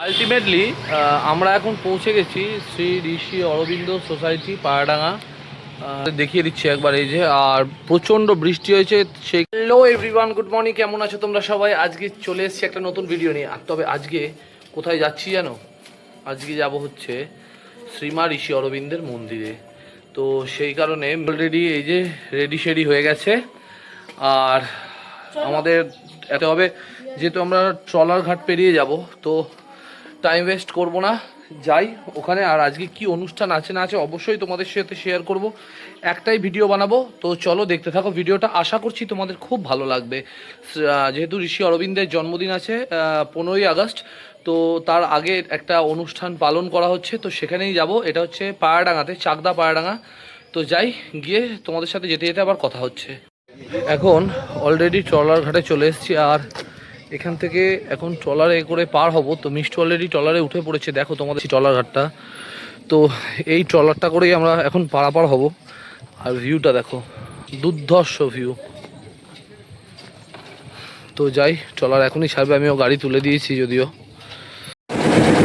Ultimately আমরা এখন পৌঁছে গেছি শ্রী ঋষি অরবিন্দ সোসাইটি পায়রাডাঙ্গা। দেখিয়ে দিচ্ছি একবার এই যে, আর প্রচণ্ড বৃষ্টি হয়েছে সেই। হ্যালো এভরিওয়ান, গুড মর্নিং, কেমন আছো তোমরা সবাই? আজকে চলে এসেছি একটা নতুন ভিডিও নিয়ে। আর তবে আজকে কোথায় যাচ্ছি জানো? আজকে যাব হচ্ছে শ্রীমা ঋষি অরবিন্দের মন্দিরে। তো সেই কারণে অলরেডি এই যে রেডি শেডি হয়ে গেছে। আর আমাদের এতে হবে, যেহেতু আমরা ট্রলার ঘাট পেরিয়ে যাব, তো টাইম ওয়েস্ট করব না, যাই ওখানে। আর আজকে কি অনুষ্ঠান আছে না আছে অবশ্যই তোমাদের সাথে শেয়ার করব। একটাই ভিডিও বানাবো, তো চলো দেখতে থাকো ভিডিওটা। আশা করছি তোমাদের খুব ভালো লাগবে। যেহেতু ঋষি অরবিন্দের জন্মদিন আছে 15ই আগস্ট, তো তার আগে একটা অনুষ্ঠান পালন করা হচ্ছে, তো সেখানেই যাব। এটা হচ্ছে পায়রাডাঙ্গাতে, চাকদা পায়রাডাঙ্গা। তো যাই, গিয়ে তোমাদের সাথে যেতে যেতে আবার কথা হচ্ছে। এখন অলরেডি ট্রলার ঘাটে চলে এসেছি, আর এখান থেকে এখন ট্রলারে করে পার হব। তো মিষ্টি অলরেডি ট্রলারে উঠে পড়েছে, দেখো তোমাদের ট্রলার ঘাটটা। তো এই ট্রলারটা করেই আমরা এখন পারাপার হব। আর ভিউটা দেখো, দুর্ধর্ষ ভিউ। তো যাই, ট্রলার এখনই ছাড়বে, আমিও গাড়ি তুলে দিয়েছি যদিও।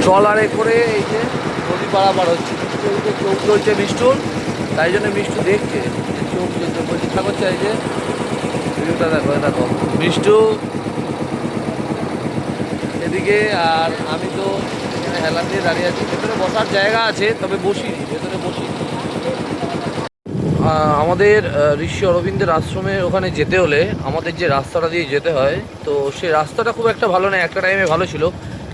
ট্রলারে করে এই যে নদী পারাপার হচ্ছে, চোখ চলছে মিষ্টুর, তাই জন্য মিষ্টু দেখছে চোখ চলছে, বলছে ইচ্ছা করছে। এই যে ভিউটা দেখো, দেখো মিষ্টু এদিকে, আর আমি তো এখানে হেলান দিয়ে দাঁড়িয়ে আছি। ভেতরে বসার জায়গা আছে, তবে বসিনি, ভেতরে বসি। আমাদের ঋষি অরবিন্দের আশ্রমের ওখানে যেতে হলে আমাদের যে রাস্তাটা দিয়ে যেতে হয়, তো সেই রাস্তাটা খুব একটা ভালো নয়। একটা টাইমে ভালো ছিল,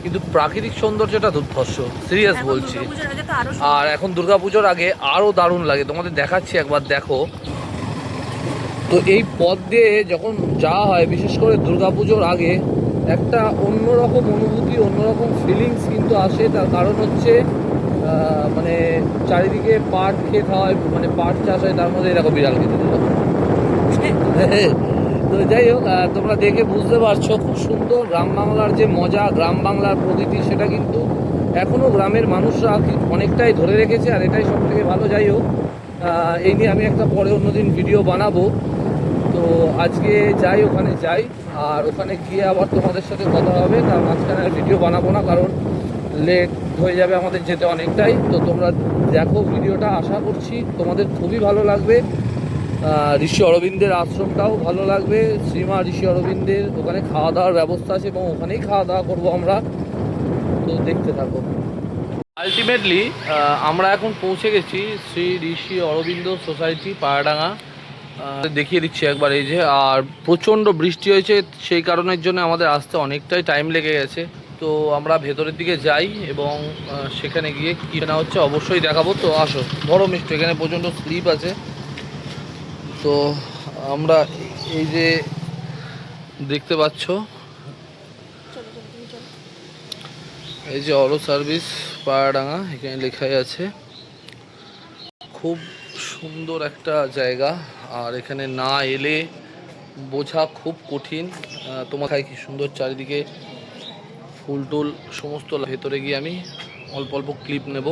কিন্তু প্রাকৃতিক সৌন্দর্যটা দুর্ধর্ষ, সিরিয়াস বলছি। আর এখন দুর্গাপুজোর আগে আরও দারুণ লাগে, তোমাদের দেখাচ্ছি একবার, দেখো। তো এই পথ দিয়ে যখন যাওয়া হয়, বিশেষ করে দুর্গাপুজোর আগে, একটা অন্যরকম অনুভূতি, অন্যরকম ফিলিংস কিন্তু আসে। তার কারণ হচ্ছে মানে চারিদিকে পাট ক্ষেত হয়, মানে পাট চাষ হয়, তার মধ্যে এরকম বিড়াল খেতে দিল। তো যাই হোক, তোমরা দেখে বুঝতে পারছো খুব সুন্দর গ্রাম বাংলার যে মজা, গ্রাম বাংলার প্রকৃতি, সেটা কিন্তু এখনও গ্রামের মানুষরা অনেকটাই ধরে রেখেছে। আর এটাই সব থেকে ভালো। যাই হোক, এই নিয়ে আমি একটা পরে অন্যদিন ভিডিও বানাবো। তো আজকে যাই, ওখানে যাই, আর ওখানে গিয়ে আবার তোমাদের সাথে কথা হবে। তার মাঝখানে আর ভিডিও বানাবো না, কারণ লেট হয়ে যাবে আমাদের যেতে অনেকটাই। তো তোমরা দেখো ভিডিওটা, আশা করছি তোমাদের খুবই ভালো লাগবে। ঋষি অরবিন্দের আশ্রমটাও ভালো লাগবে। শ্রীমা ঋষি অরবিন্দের ওখানে খাওয়া দাওয়ার ব্যবস্থা আছে, এবং ওখানেই খাওয়া দাওয়া করবো আমরা। তো দেখতে থাকো। আলটিমেটলি আমরা এখন পৌঁছে গেছি শ্রী ঋষি অরবিন্দ সোসাইটি পায়রাডাঙ্গা। দেখিয়ে দিচ্ছি একবার এই যে, আর প্রচণ্ড বৃষ্টি হয়েছে, সেই কারণের জন্য আমাদের আসতে অনেকটাই টাইম লেগে গেছে। তো আমরা ভেতরের দিকে যাই, এবং সেখানে গিয়ে কী না হচ্ছে অবশ্যই দেখাবো। তো আসো, বড় মিষ্টি, এখানে প্রচণ্ড স্লিপ আছে। তো আমরা এই যে দেখতে পাচ্ছ, এই যে অলো সার্ভিস পায়রাডাঙ্গা, এখানে লেখাই আছে। খুব সুন্দর একটা জায়গা, আর এখানে না এলে বোঝা খুব কঠিন। তোমাকে কি সুন্দর চারিদিকে ফুল টুল সমস্ত। ভেতরে গিয়ে আমি অল্প অল্প ক্লিপ নেব।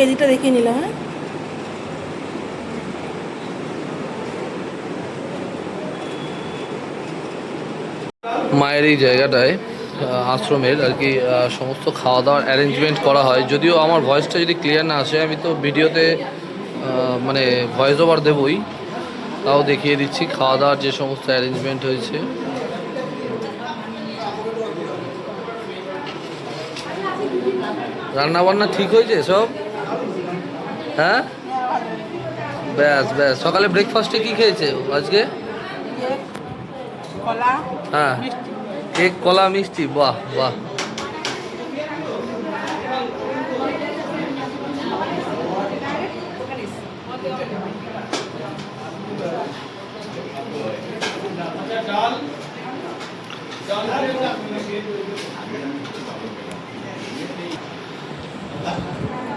এদিকটা দেখে নিলাম। হ্যাঁ, মায়ের এই জায়গাটায় আশ্রমের আর কি সমস্ত খাওয়া দাওয়ার অ্যারেঞ্জমেন্ট করা হয়। যদিও আমার ভয়েসটা যদি ক্লিয়ার না আসে, আমি তো ভিডিওতে মানে ভয়েস ওভার দেবই, তাও দেখিয়ে দিচ্ছি খাওয়া দাওয়ার যে সমস্ত অ্যারেঞ্জমেন্ট হয়েছে। রান্না বান্না ঠিক হয়েছে সব? হ্যাঁ, ব্যাস ব্যাস। সকালে ব্রেকফাস্টে কি খেয়েছে আজকে? হ্যাঁ, কেক, কলা, মিষ্টি, বাহ বাহ।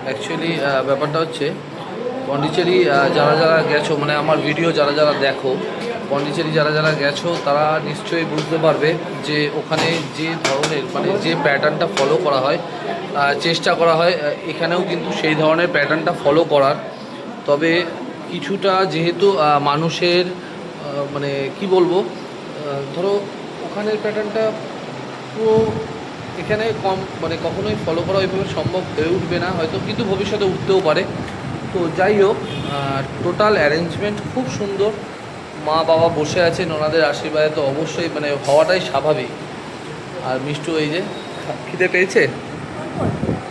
অ্যাকচুয়ালি ব্যাপারটা হচ্ছে, পন্ডিচেরি যারা যারা গেছো, মানে আমার ভিডিও যারা যারা দেখো, পন্ডিচেরি যারা যারা গেছো তারা নিশ্চয়ই বুঝতে পারবে যে ওখানে যে ধরনের মানে যে প্যাটার্নটা ফলো করা হয়, চেষ্টা করা হয় এখানেও কিন্তু সেই ধরনের প্যাটার্নটা ফলো করার। তবে কিছুটা যেহেতু মানুষের মানে কি বলবো, ধরো ওখানের প্যাটার্নটা পুরো এখানে কম মানে কখনোই ফলো করা ওইভাবে সম্ভব হয়ে উঠবে না হয়তো, কিন্তু ভবিষ্যতে উঠতেও পারে। তো যাই হোক, টোটাল অ্যারেঞ্জমেন্ট খুব সুন্দর। মা বাবা বসে আছেন, ওনাদের আশীর্বাদে তো অবশ্যই মানে হওয়াটাই স্বাভাবিক। আর মিষ্টু এই যে খিদে পেয়েছে,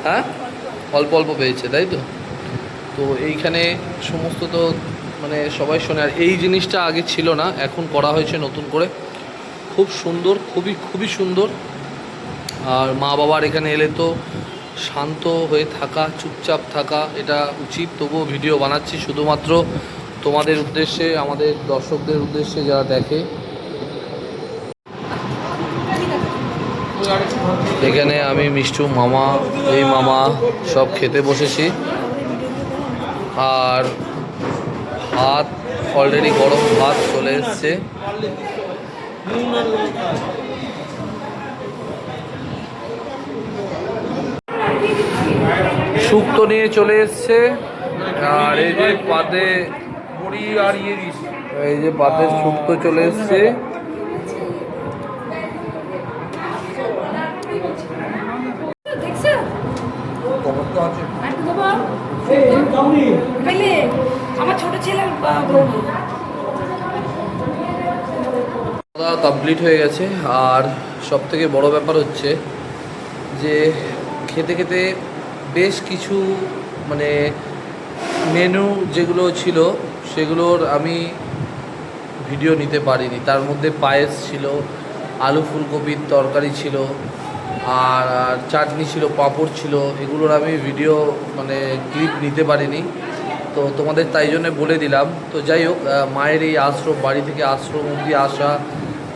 হ্যাঁ অল্প অল্প পেয়েছে তাই তো। তো এইখানে সমস্ত তো মানে সবাই শোনে। আর এই জিনিসটা আগে ছিল না, এখন করা হয়েছে নতুন করে, খুব সুন্দর, খুবই খুবই সুন্দর। আর মা বাবার এখানে এলে তো শান্ত হয়ে থাকা, চুপচাপ থাকা এটা উচিত। তবুও ভিডিও বানাচ্ছি শুধুমাত্র তোমাদের উদ্দেশ্যে, আমাদের দর্শকদের উদ্দেশ্যে যারা দেখে। এখানে আমি মিষ্টু, মামা, এই মামা সব খেতে বসেছি। আর ভাত অলরেডি গরম ভাত চলে এসছে। শুক্তো নিয়ে চলে এসছে। আর এই যে পাতে মুড়ি আর এই যে পাতের শুক্তো চলে এসছে। আমার ছোট ছেলে খাওয়া কমপ্লিট হয়ে গেছে। আর সব থেকে বড় ব্যাপার হচ্ছে যে খেতে খেতে বেশ কিছু মানে মেনু যেগুলো ছিল সেগুলোর আমি ভিডিও নিতে পারিনি। তার মধ্যে পায়েস ছিল, আলু ফুলকপির তরকারি ছিল, আর চাটনি ছিল, পাঁপড় ছিল। এগুলোর আমি ভিডিও মানে ক্লিপ নিতে পারিনি, তো তোমাদের তাই জন্য বলে দিলাম। তো যাই হোক, মায়ের এই আশ্রম, বাড়ি থেকে আশ্রম অবধি আসা,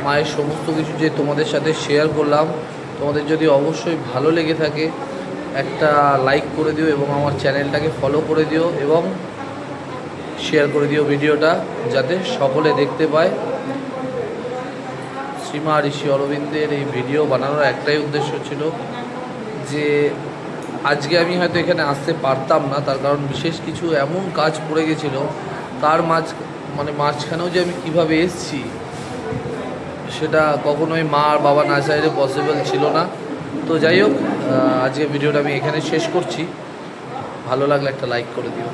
মায়ের সমস্ত কিছু যে তোমাদের সাথে শেয়ার করলাম, তোমাদের যদি অবশ্যই ভালো লেগে থাকে একটা লাইক করে দিও এবং আমার চ্যানেলটাকে ফলো করে দিও এবং শেয়ার করে দিও ভিডিওটা, যাতে সকলে দেখতে পায়। শ্রীমা ঋষি অরবিন্দের এই ভিডিও বানানোর একটাই উদ্দেশ্য ছিল যে আজকে আমি হয়তো এখানে আসতে পারতাম না, তার কারণ বিশেষ কিছু এমন কাজ পড়ে গেছিলো। তার মাঝখানেও যে আমি কীভাবে এসেছি সেটা কখনোই মা আর বাবা না চাইলে পসিবল ছিল না। তো যাই হোক, আজকে ভিডিওটা আমি এখানে শেষ করছি। ভালো লাগলে একটা লাইক করে দিও।